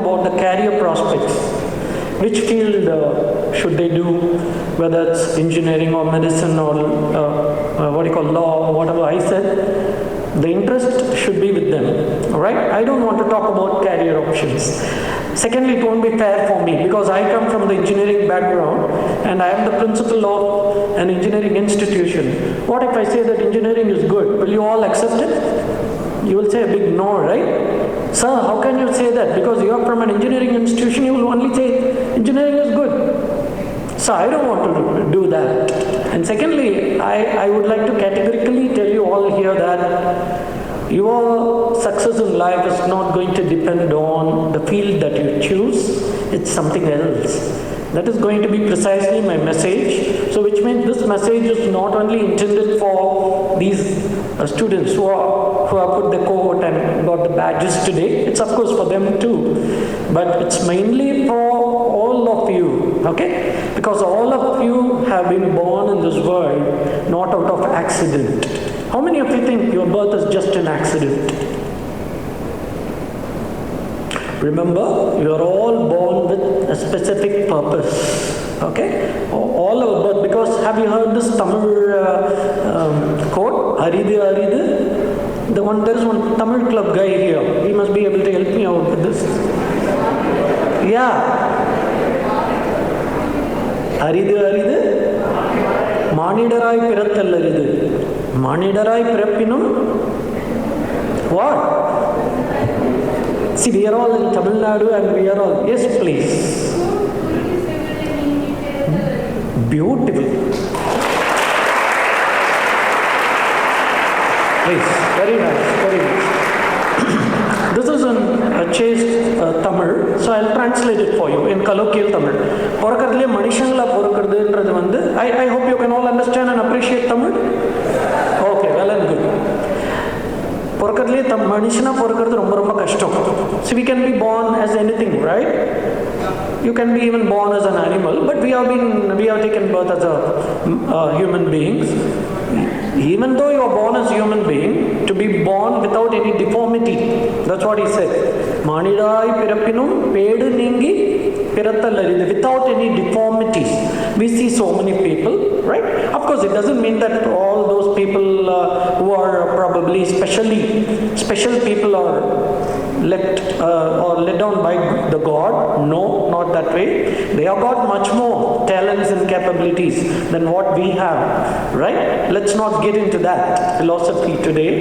about the career prospects. Which field should they do, whether it's engineering or medicine or law or whatever I said. The interest should be with them, all right? I don't want to talk about career options. Secondly, it won't be fair for me because I come from the engineering background and I am the principal of an engineering institution. What if I say that engineering is good? Will you all accept it? You will say a big no, right? Sir, how can you say that? Because you are from an engineering institution, you will only say engineering is good. So I don't want to do that. And secondly, I would like to categorically tell you all here that your success in life is not going to depend on the field that you choose. It's something else. That is going to be precisely my message. So which means this message is not only intended for these students who have put the coat and got the badges today. It's of course for them too. But it's mainly for all of you, okay? Because all of you have been born in this world not out of accident. How many of you think your birth is just an accident? Remember, you are all born with a specific purpose, okay? All our birth, because have you heard this Tamil quote? Aridu, aridu. There is one Tamil club guy here. He must be able to help me out with this. Yeah. Aridu, aridu. Manidarai pirathal aridu. Manidarai pirappinum. What? See, we are all in Tamil Nadu and we are all, yes please. Beautiful. Please, very nice, very nice. This is in chaste Tamil, so I'll translate it for you in colloquial Tamil. Porakadle manishangala porakadendradhu vandu, I hope you can all understand and appreciate Tamil. Okay, well and good. பொறக்கிறதுலே மனுஷனா பொறக்கிறது ரொம்ப ரொம்ப கஷ்டம். So we can be born as anything, right? You can be even born as an animal, but we have taken birth as a human beings. Even though you are born as a human being, to be born without any deformity, that's what he said. Manidai pirappinum pedu ningi pirathal aridu, without any deformities. We see so many people, right? Of course, it doesn't mean that all those people who are probably special people are let down by the God. No, not that way. They have got much more talents and capabilities than what we have, right? Let's not get into that philosophy today.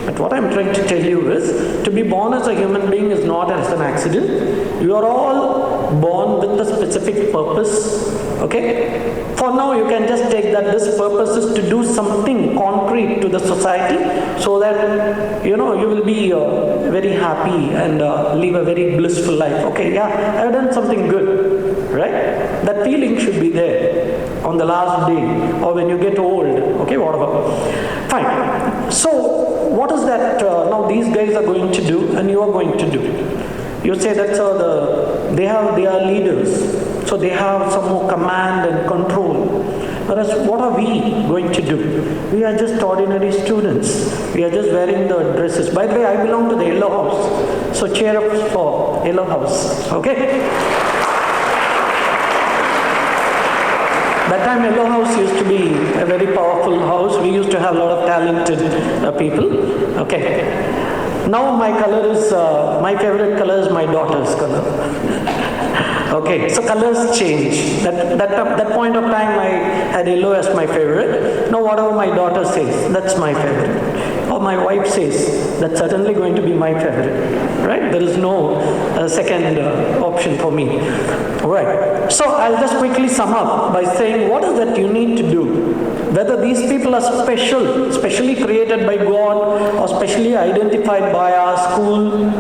But what I'm trying to tell you is, to be born as a human being is not as an accident. You are all born with a specific purpose, okay? For now, you can just take that this purpose is to do something concrete to the society so that, you will be very happy and live a very blissful life. Okay, yeah, I've done something good, right? That feeling should be there on the last day or when you get old, okay, whatever. Fine. So, what is that now these guys are going to do and you are going to do? You say that's they are leaders, so they have some more command and control. Whereas what are we going to do? We are just ordinary students. We are just wearing the dresses. By the way, I belong to the yellow house, so cheer up for yellow house, okay? That time yellow house used to be a very powerful house. We used to have a lot of talented people, okay? Now my color is, my favorite color is my daughter's color. Okay, so colors change. That point of time I had yellow as my favorite. Now whatever my daughter says, that's my favorite. Or my wife says, that's certainly going to be my favorite. Right? There is no second option for me. Right. So I'll just quickly sum up by saying, what is that you need to do? Whether these people are specially created by God or specially identified by our school,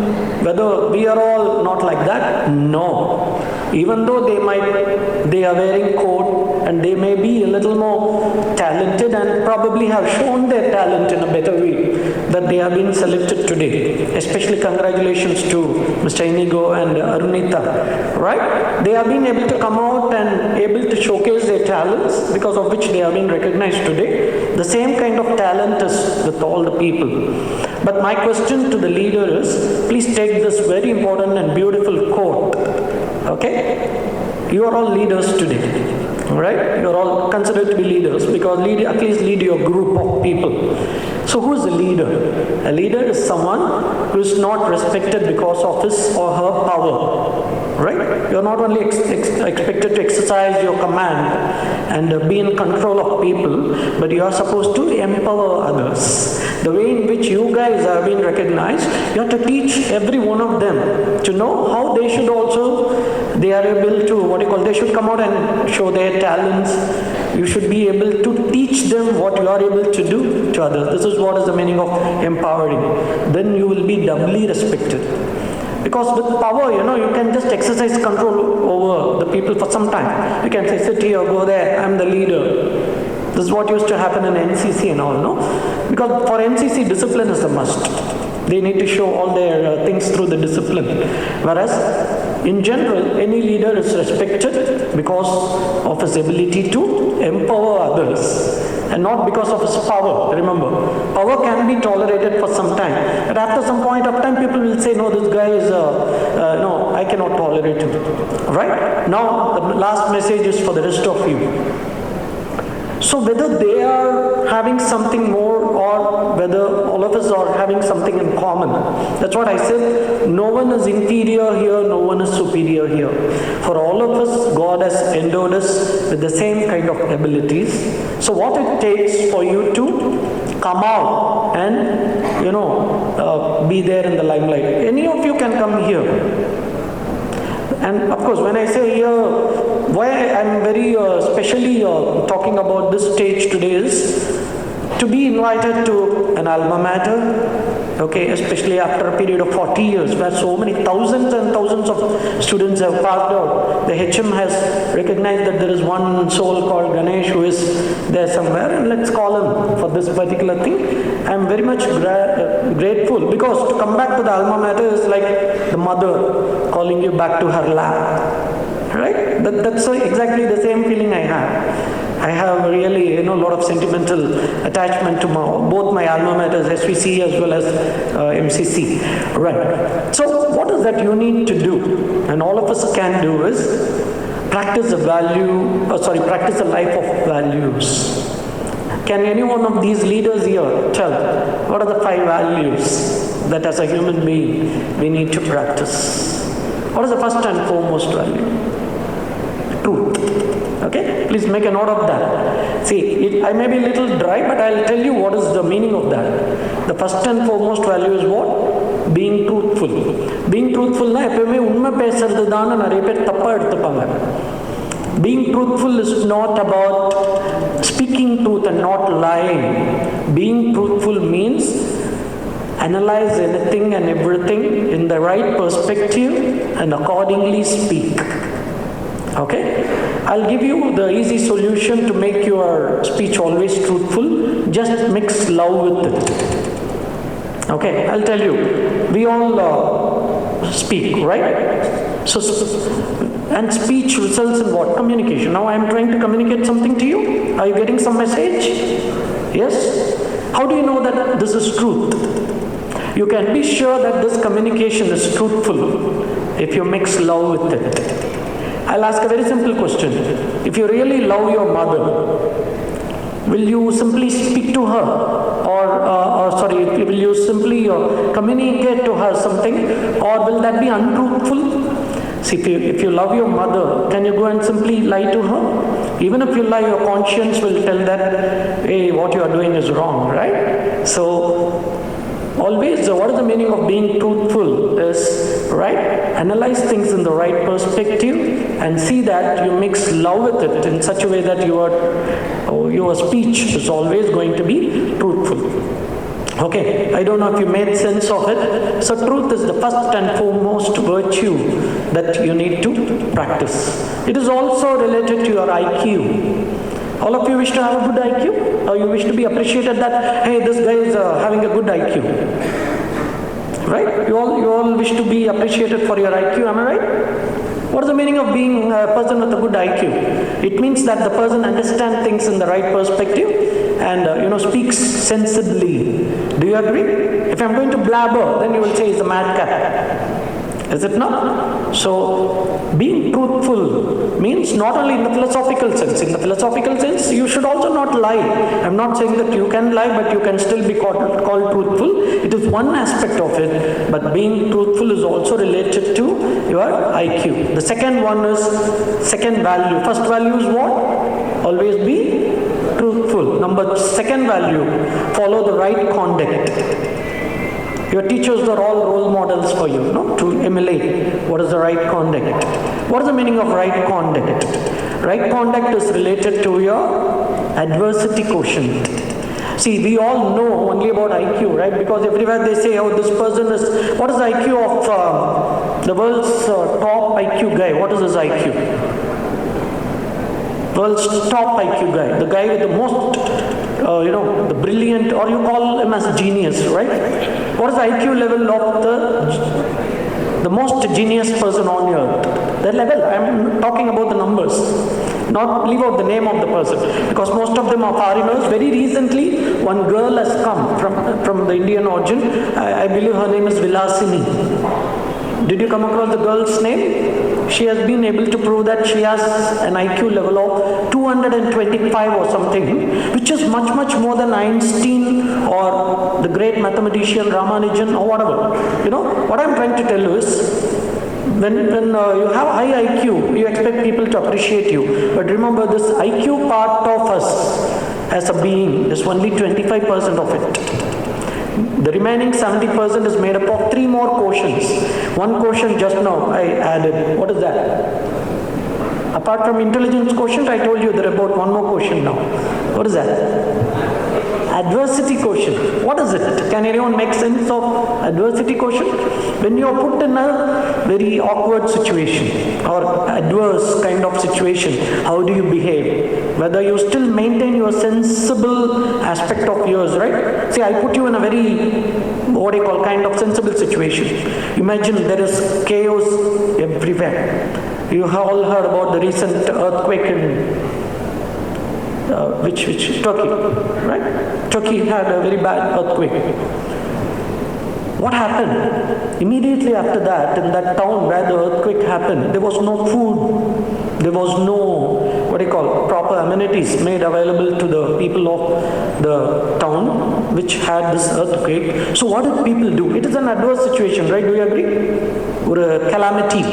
whether we are all not like that, no. Even though they are wearing coat and they may be a little more talented and probably have shown their talent in a better way, that they have been selected today. Especially congratulations to Mr. Inigo and Arunita, right? They have been able to come out and able to showcase their talents, because of which they have been recognized today. The same kind of talent is with all the people. But my question to the leader is, please take this very important and beautiful quote, okay? You are all leaders today, right? You are all considered to be leaders, because at least lead your group of people. So who is a leader? A leader is someone who is not respected because of his or her power, right? You're not only expected to exercise your command and be in control of people, but you are supposed to empower others. The way in which you guys have been recognized, you have to teach every one of them to know how they should also, they are able to, they should come out and show their talents. You should be able to teach them what you are able to do to others. This is what is the meaning of empowering. Then you will be doubly respected. Because with power, you can just exercise control over the people for some time. You can say, sit here, go there, I'm the leader. This is what used to happen in NCC and all, no? Because for NCC, discipline is a must. They need to show all their things through the discipline. Whereas, in general, any leader is respected because of his ability to empower others, and not because of his power. Remember, power can be tolerated for some time, but after some point of time, people will say, no, this guy is, no, I cannot tolerate him. Right? Now, the last message is for the rest of you. So whether they are having something more, or whether all of us are having something in common, that's what I said. No one is inferior here, no one is superior here. For all of us, God has endowed us with the same kind of abilities. So what it takes for you to come out and, be there in the limelight. Any of you can come here. And of course, when I say here, why I'm very specially talking about this stage today is to be invited to an alma mater, okay, especially after a period of 40 years, where so many thousands and thousands of students have passed out. The HM has recognized that there is one soul called Ganesh who is there somewhere, and let's call him for this particular thing. I'm very much grateful, because to come back to the alma mater is like the mother calling you back to her lap, right? That's exactly the same feeling I have. I have really, a lot of sentimental attachment to both my alma maters, SVC as well as MCC. Right. So what is that you need to do, and all of us can do, is practice practice a life of values. Can any one of these leaders here tell what are the 5 values that as a human being we need to practice? What is the first and foremost value? Truth. Okay, please make a note of that. See, I may be a little dry, but I'll tell you what is the meaning of that. The first and foremost value is what? Being truthful. Being truthful na eppovume unma pesradhu dhaan nariya per thappa eduthupanga. Being truthful is not about speaking truth and not lying. Being truthful means analyze anything and everything in the right perspective and accordingly speak. Okay? I'll give you the easy solution to make your speech always truthful. Just mix love with it. Okay, I'll tell you. We all speak, right? So, and speech results in what? Communication. Now I'm trying to communicate something to you. Are you getting some message? Yes? How do you know that this is truth? You can be sure that this communication is truthful if you mix love with it. I'll ask a very simple question. If you really love your mother, will you simply speak to her? Will you simply communicate to her something? Or will that be untruthful? See, if you love your mother, can you go and simply lie to her? Even if you lie, your conscience will tell that, hey, what you are doing is wrong, right? So, always, what is the meaning of being truthful is, right, analyze things in the right perspective and see that you mix love with it in such a way that your speech is always going to be truthful. Okay, I don't know if you made sense of it. So truth is the first and foremost virtue that you need to practice. It is also related to your IQ. All of you wish to have a good IQ? Or you wish to be appreciated that, hey, this guy is having a good IQ. Right? You all wish to be appreciated for your IQ, am I right? What is the meaning of being a person with a good IQ? It means that the person understands things in the right perspective and speaks sensibly. Do you agree? If I'm going to blabber, then you will say he's a madcap. Is it not? So, being truthful means not only in the philosophical sense. In the philosophical sense, you should also not lie. I'm not saying that you can lie, but you can still be called truthful. It is one aspect of it, but being truthful is also related to your IQ. The second one is second value. First value is what? Always be truthful. Second value, follow the right conduct. Your teachers are all role models for you, to emulate what is the right conduct. What is the meaning of right conduct? Right conduct is related to your adversity quotient. See, we all know only about IQ, right? Because everywhere they say, oh, this person is, what is the IQ of the world's top IQ guy? What is his IQ? World's top IQ guy, the guy with the most, the brilliant, or you call him as genius, right? What is the IQ level of the most genius person on earth? The level, I'm talking about the numbers, not leave out the name of the person, because most of them are foreigners. Very recently, one girl has come from the Indian origin. I believe her name is Vilasini. Did you come across the girl's name? She has been able to prove that she has an IQ level of 225 or something, which is much, much more than Einstein or the great mathematician Ramanujan or whatever. What I'm trying to tell you is, when you have high IQ, you expect people to appreciate you. But remember, this IQ part of us as a being is only 25% of it. The remaining 70% is made up of 3 more quotients. One quotient just now I added. What is that? Apart from intelligence quotient, I told you there are about 1 more quotient now. What is that? Adversity quotient. What is it? Can anyone make sense of adversity quotient? When you are put in a very awkward situation or adverse kind of situation, how do you behave? Whether you still maintain your sensible aspect of yours, right? See, I put you in a very, kind of sensible situation. Imagine there is chaos everywhere. You have all heard about the recent earthquake in which Turkey, right? Turkey had a very bad earthquake. What happened? Immediately after that, in that town where the earthquake happened, there was no food. There was no, proper amenities made available to the people of the town which had this earthquake. So what did people do? It is an adverse situation, right? Do you agree? Or a calamity,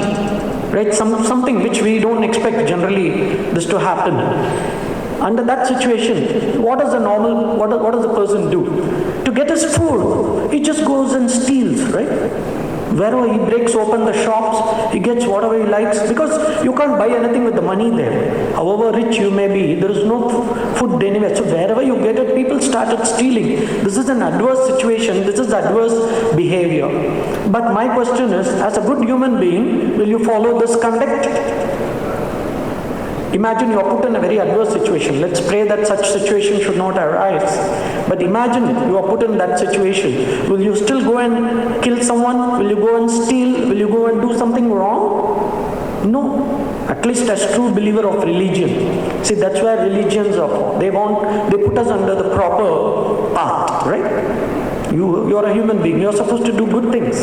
right? Something which we don't expect generally this to happen. Under that situation, what does the person do? To get his food, he just goes and steals, right? Wherever he breaks open the shops, he gets whatever he likes, because you can't buy anything with the money there. However rich you may be, there is no food anywhere. So wherever you get it, people started stealing. This is an adverse situation. This is adverse behavior. But my question is, as a good human being, will you follow this conduct? Imagine you are put in a very adverse situation. Let's pray that such situation should not arise. But imagine you are put in that situation. Will you still go and kill someone? Will you go and steal? Will you go and do something wrong? No. At least as true believer of religion. See, that's where religions are. They put us under the proper path, right? You are a human being. You are supposed to do good things.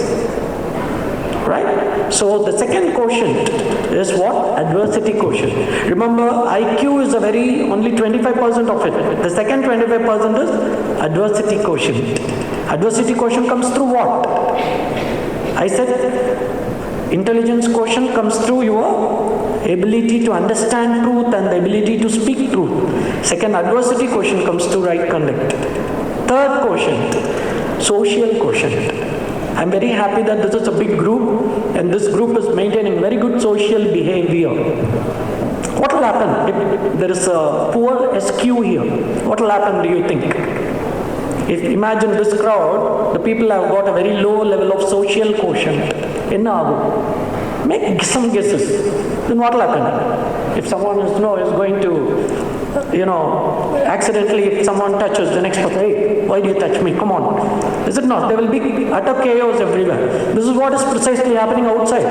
Right? So the second quotient is what? Adversity quotient. Remember, IQ is only 25% of it. The second 25% is adversity quotient. Adversity quotient comes through what? I said intelligence quotient comes through your ability to understand truth and the ability to speak truth. Second, adversity quotient comes through right conduct. Third quotient, social quotient. I'm very happy that this is a big group and this group is maintaining very good social behavior. What will happen if there is a poor SQ here? What will happen, do you think? If imagine this crowd, the people have got a very low level of social quotient. Make some guesses. Then what will happen? If someone is going to, accidentally, if someone touches the next person, hey, why do you touch me? Come on. Is it not? There will be utter chaos everywhere. This is what is precisely happening outside.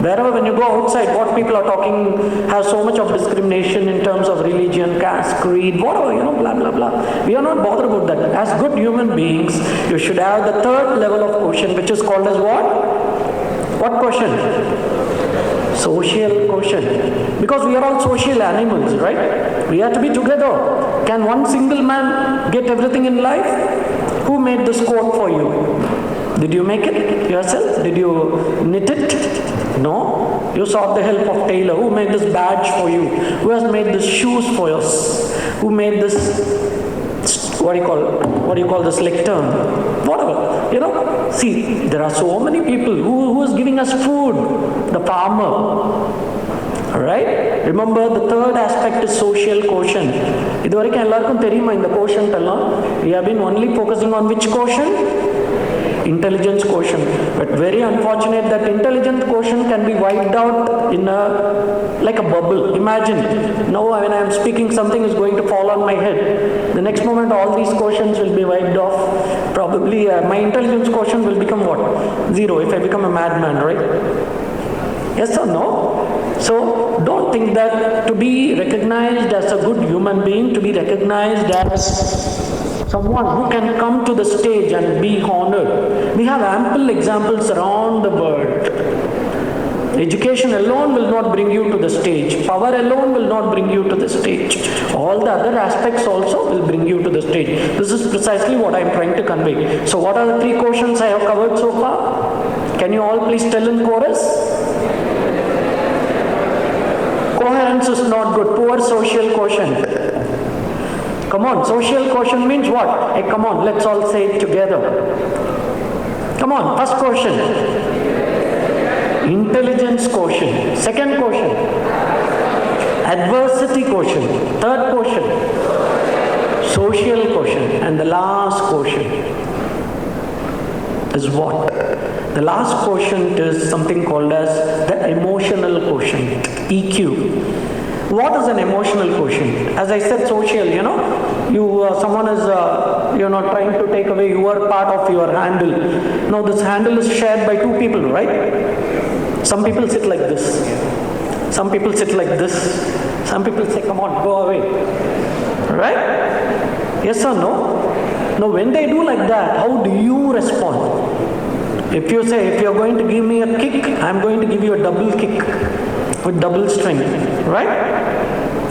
Wherever when you go outside, what people are talking has so much of discrimination in terms of religion, caste, creed, whatever, blah, blah, blah. We are not bothered about that. As good human beings, you should have the third level of quotient, which is called as what? What quotient? Social quotient. Because we are all social animals, right? We have to be together. Can one single man get everything in life? Who made this coat for you? Did you make it yourself? Did you knit it? No. You sought the help of tailor. Who made this badge for you? Who has made these shoes for us? Who made this, what do you call this, lectern? Whatever. See, there are so many people who is giving us food. The farmer. Alright? Remember, the third aspect is social quotient. இதுவரைக்கும் எல்லாருக்கும் தெரியுமா இந்த quotient எல்லாம்? We have been only focusing on which quotient? Intelligence quotient. But very unfortunate that intelligence quotient can be wiped out in like a bubble. Imagine, now when I am speaking, something is going to fall on my head. The next moment all these quotients will be wiped off. Probably my intelligence quotient will become what? 0 if I become a madman, right? Yes or no? So don't think that to be recognized as a good human being, to be recognized as someone who can come to the stage and be honored. We have ample examples around the world. Education alone will not bring you to the stage. Power alone will not bring you to the stage. All the other aspects also will bring you to the stage. This is precisely what I am trying to convey. So what are the 3 quotients I have covered so far? Can you all please tell in chorus? Coherence is not good. Poor social quotient. Come on, social quotient means what? Hey, come on, let's all say it together. Come on, first quotient. Intelligence quotient. Second quotient. Adversity quotient. Third quotient. Social quotient. And the last quotient is what? The last quotient is something called as the emotional quotient, EQ. What is an emotional quotient? As I said, social, someone is, trying to take away your part of your handle. Now this handle is shared by 2 people, right? Some people sit like this. Some people sit like this. Some people say, come on, go away. Right? Yes or no? Now when they do like that, how do you respond? If you say, if you're going to give me a kick, I'm going to give you a double kick with double strength, right?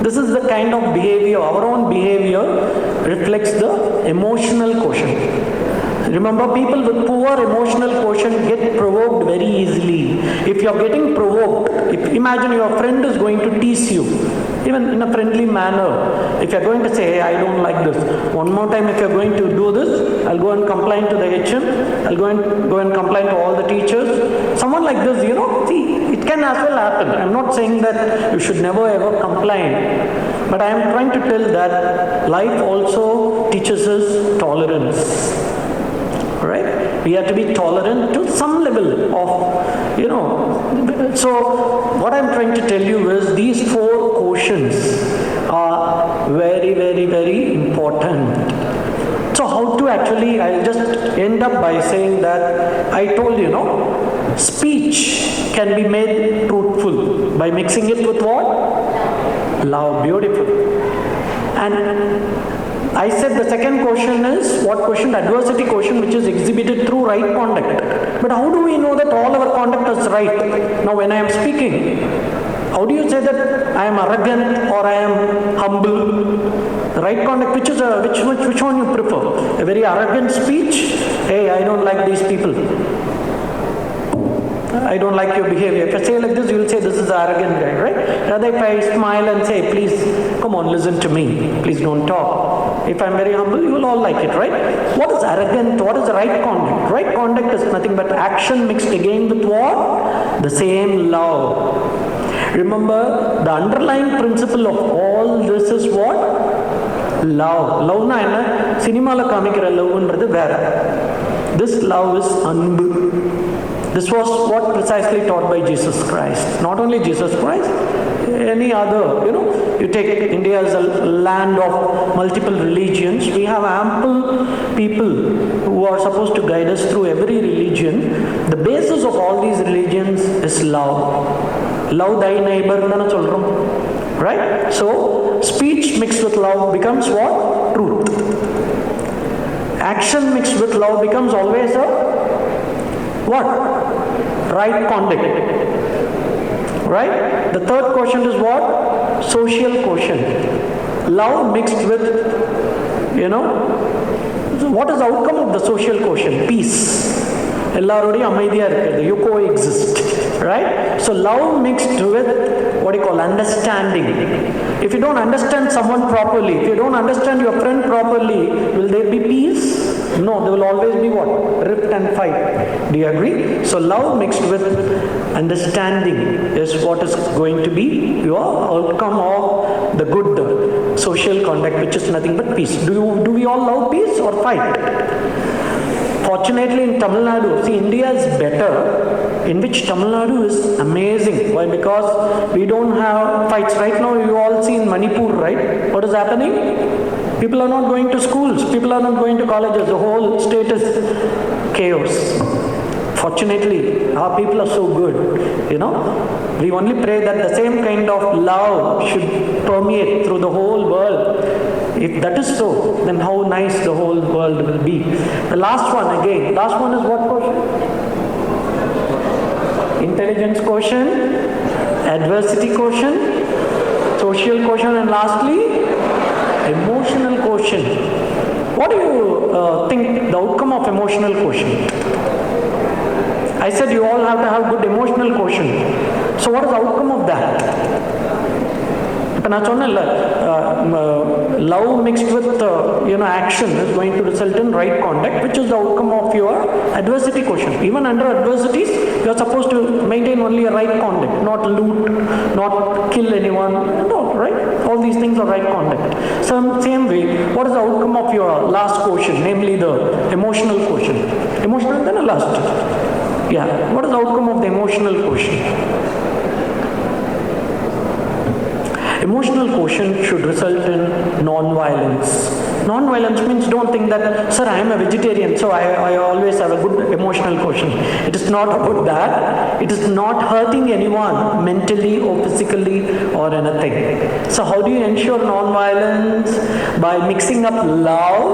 This is the kind of behavior, our own behavior reflects the emotional quotient. Remember, people with poor emotional quotient get provoked very easily. If you're getting provoked, imagine your friend is going to tease you, even in a friendly manner. If you're going to say, hey, I don't like this. One more time, if you're going to do this, I'll go and complain to the HM. I'll go and complain to all the teachers. Someone like this, see, it can as well happen. I'm not saying that you should never ever complain. But I am trying to tell that life also teaches us tolerance. Right? We have to be tolerant to some level of, So what I'm trying to tell you is these 4 quotients are very, very, very important. So how to actually, I'll just end up by saying that I told speech can be made truthful by mixing it with what? Love. Beautiful. And I said the second quotient is what quotient? Adversity quotient, which is exhibited through right conduct. But how do we know that all our conduct is right? Now when I am speaking, how do you say that I am arrogant or I am humble? The right conduct, which one you prefer? A very arrogant speech? Hey, I don't like these people. I don't like your behavior. If I say like this, you will say this is an arrogant guy, right? Rather if I smile and say, please, come on, listen to me. Please don't talk. If I'm very humble, you will all like it, right? What is arrogant? What is the right conduct? Right conduct is nothing but action mixed again with what? The same love. Remember, the underlying principle of all this is what? love na enna cinema la kaamikira love endradhu vera. This love is anbu. This was what precisely taught by Jesus Christ. Not only Jesus Christ, any other, you take India as a land of multiple religions. We have ample people who are supposed to guide us through every religion. The basis of all these religions is love. Love thy neighbor na solrom, right? So speech mixed with love becomes what? Truth. Action mixed with love becomes always a what? Right conduct. Right? The third quotient is what? Social quotient. Love mixed with, what is the outcome of the social quotient? Peace. எல்லாரோடையும் அமைதியாக இருக்கிறது. You coexist. Right? So love mixed with what you call understanding. If you don't understand someone properly, if you don't understand your friend properly, will there be peace? No, there will always be what? Rift and fight. Do you agree? So love mixed with understanding is what is going to be your outcome of the good social conduct, which is nothing but peace. Do we all love peace or fight? Fortunately in Tamil Nadu, see, India is better, in which Tamil Nadu is amazing. Why? Because we don't have fights. Right now you all see in Manipur, right? What is happening? People are not going to schools, people are not going to colleges, the whole state is chaos. Fortunately, our people are so good, We only pray that the same kind of love should permeate through the whole world. If that is so, then how nice the whole world will be. The last one is what quotient? Intelligence quotient, adversity quotient, social quotient, and lastly, emotional quotient. What do you think the outcome of emotional quotient? I said you all have to have good emotional quotient. So what is the outcome of that? இப்போ நான் சொன்னேன்ல, love mixed with action is going to result in right conduct, which is the outcome of your adversity quotient. Even under adversities, you are supposed to maintain only a right conduct, not loot, not kill anyone, no, right? All these things are right conduct. So same way, what is the outcome of your last quotient, namely the emotional quotient? Emotional, then a last. Yeah, what is the outcome of the emotional quotient? Emotional quotient should result in non-violence. Non-violence means don't think that, sir, I am a vegetarian, so I always have a good emotional quotient. It is not about that. It is not hurting anyone mentally or physically or anything. So how do you ensure non-violence? By mixing up love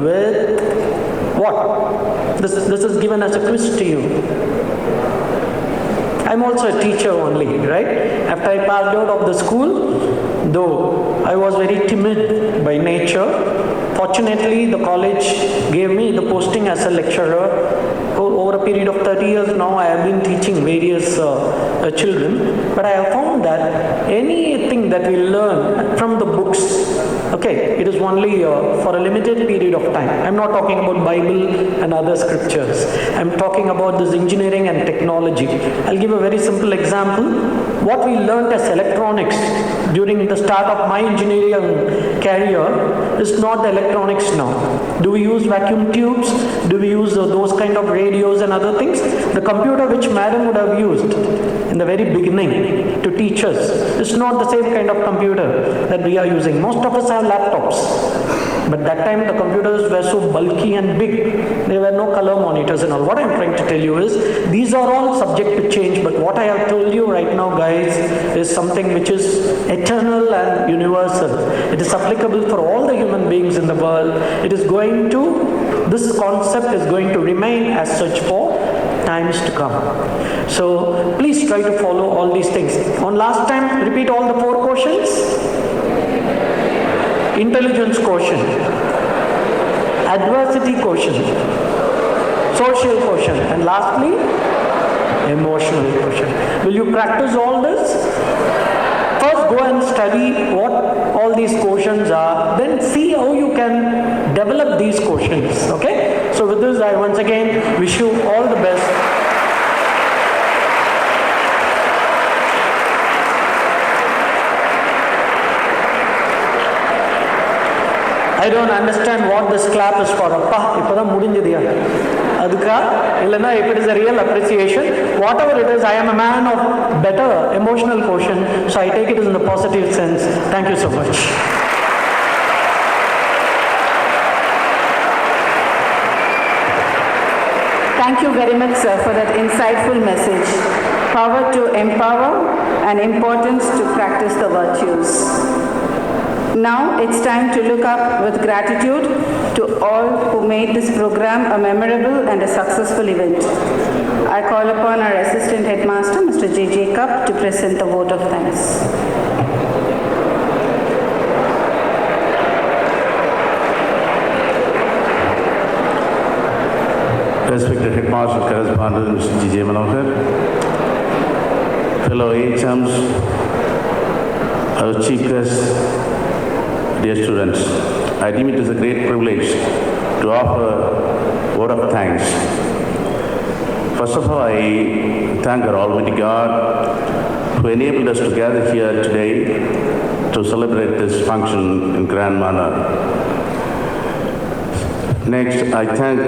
with what? This is given as a quiz to you. I'm also a teacher only, right? After I passed out of the school, though I was very timid by nature, fortunately the college gave me the posting as a lecturer. Over a period of 30 years now, I have been teaching various children, but I have found that anything that we learn from the books, okay, it is only for a limited period of time. I'm not talking about Bible and other scriptures. I'm talking about this engineering and technology. I'll give a very simple example. What we learned as electronics during the start of my engineering career is not the electronics now. Do we use vacuum tubes? Do we use those kind of radios and other things? The computer which madam would have used in the very beginning to teach us is not the same kind of computer that we are using. Most of us have laptops. But that time the computers were so bulky and big. There were no color monitors and all. What I'm trying to tell you is, these are all subject to change, but what I have told you right now, guys, is something which is eternal and universal. It is applicable for all the human beings in the world. This concept is going to remain as such for times to come. So please try to follow all these things. On last time, repeat all the 4 quotients. Intelligence quotient, adversity quotient, social quotient, and lastly, emotional quotient. Will you practice all this? First go and study what all these quotients are, then see how you can develop these quotients, okay? So with this, I once again wish you all the best. I don't understand what this clap is for. Appa, ipoda mudinjadiya. Adukka, illana, if it is a real appreciation, whatever it is, I am a man of better emotional quotient, so I take it in the positive sense. Thank you so much. Thank you very much, sir, for that insightful message. Power to empower and importance to practice the virtues. Now it's time to look up with gratitude to all who made this program a memorable and a successful event. I call upon our Assistant Headmaster, Mr. J.J. Cup, to present the vote of thanks. Respected Headmaster Correspondent Mr. J.J. Manohar, fellow HMs, our chief guests, dear students, I deem it as a great privilege to offer a word of thanks. First of all, I thank our Almighty God who enabled us to gather here today to celebrate this function in grand manner. Next, I thank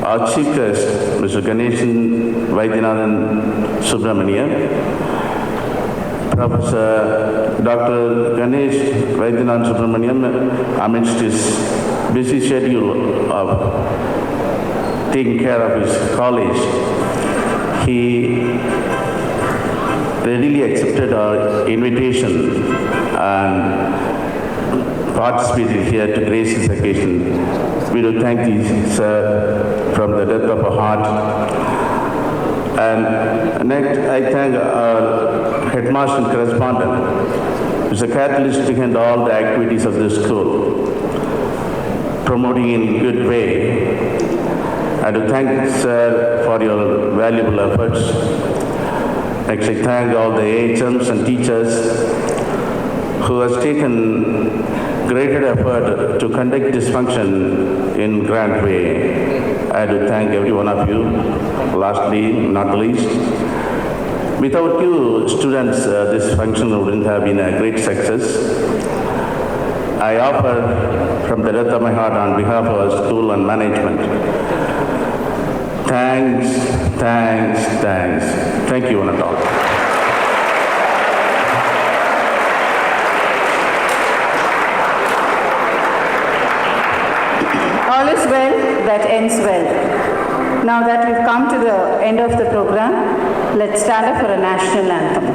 our chief guest, Mr. Ganeshan Vaidyanathan Subramanian, Professor Dr. Ganesh Vaidyanathan Subramanian, amidst his busy schedule of taking care of his college, he readily accepted our invitation and participated here to grace this occasion. We do thank you, sir, from the depth of our heart. And next, I thank our headmaster and correspondent, who is a catalyst behind all the activities of this school, promoting in a good way. I do thank sir for your valuable efforts. Next, I thank all the HMs and teachers who has taken greater effort to conduct this function in grand way. I do thank every one of you. Lastly, not least, without you students, this function wouldn't have been a great success. I offer from the depth of my heart on behalf of our school and management, thanks. Thank you one and all. All is well that ends well. Now that we've come to the end of the program, let's stand up for a national anthem.